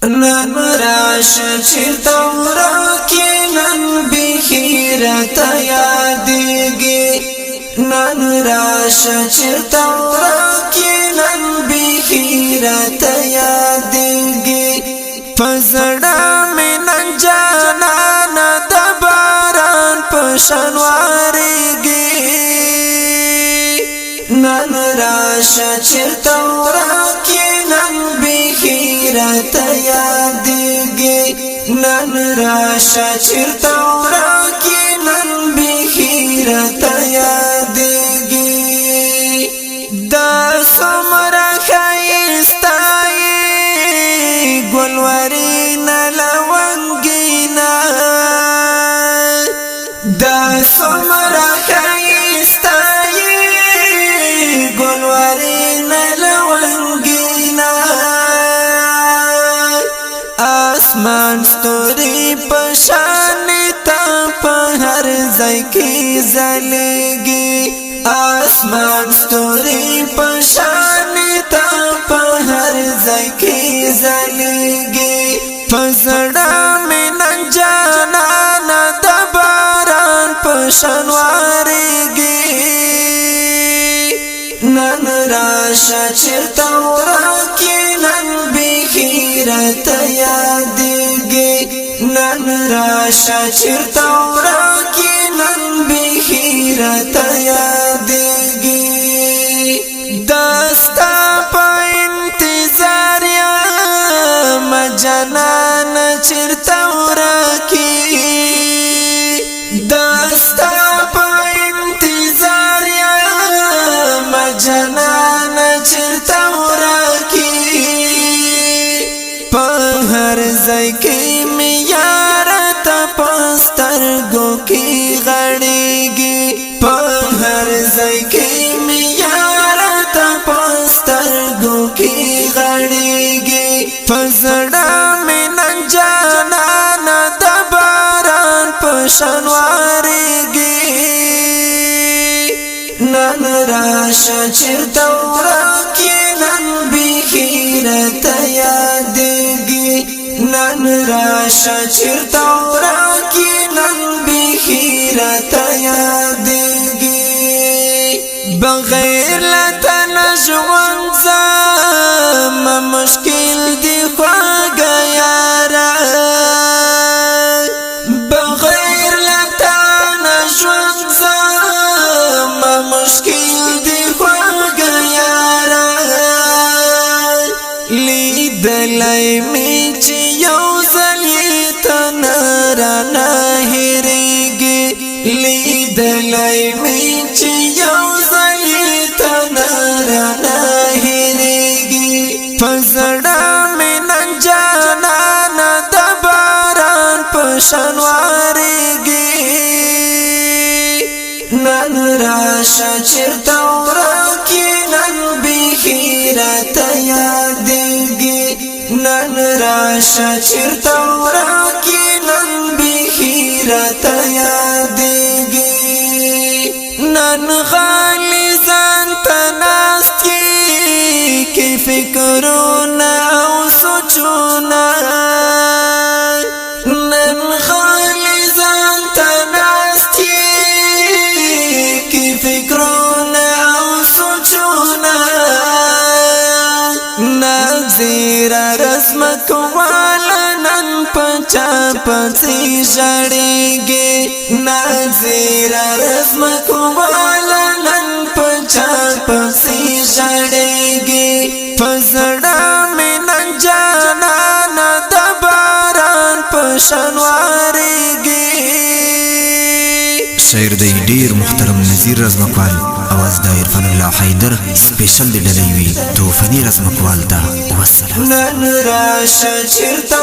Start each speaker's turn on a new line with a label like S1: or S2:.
S1: نن راشه چرته ورکې نن بیخي راته یادېږي نن راشه چرته ورکې نن بیخي راته یادېږي په زړه مې نن جانانه د باران په شان وارېږي نن راشه چرته ورکې نن بیخي راته یادېږي نن راشه چرته ورکې نن بیخي راته یادېږي دا څومره ښایسته یې ګلورینه لونګینه دا څومره ښایسته یې ګلورینه لونګینه آسمان ستوري په شان ته په هر ځای کې ځلېږي آسمان ستوري په شان ته په هر ځای کې ځلېږي په زړه مې نن جانانه د باران په شان وارېږي نن راشه چرته ورکې نن بیخي راته یادېږي نن راشه چرته ورکې نن بیخي راته یادېږي دا ستا په انتظار یم جانانه چرته ورکې دا ستا په انتظار یم جانانه چرته ورکې په هر ځای کې مې یاره ته په سترګو کې غړېږي په هر ځای کې مې یاره ته په سترګو کې غړېږي په زړه مې نن جانانه د باران په شان وارېږي نن راشه چرته ورکې نن بیخي راته یادېږي نن راشه چرته ورکې نن بیخي راته یادېږي بغیر له تا نه ژوند زما مشکل دی خواږه یاره بغیر له تا نه ژوند زما مشکل دی خواږه یاره لیدلی مې چې یو ځل یې ته نه رانه هېرېږي لیدلی مې چې یو ځل یې ته نه رانه هېرېږي په زړه مې نن جانانه د باران په شان وارېږي نن راشه چرته ورکې نن بیخي راته یادېږي نن راشه چرته ورکې نن بیخي راته یادېږي نن غالي ځان ته ناست یې کې فکرونه او سوچونه نن غالي ځان ته ناست یې کې فکرونه او سوچونه نظیره رسم کواله نن پچا پڅې ژړېږي نظیره رسم کواله نن پچا پڅې ژړېږي په زړه مې نن جانانه د باران په شان وارېږي
S2: شاعر دی ډیر محترم نذیر رزمکوال आवाज د عرفان الله حیدر سپیشل دی ډلې وی توفانی رزمکوال ته والسلام
S1: نن راشه چرته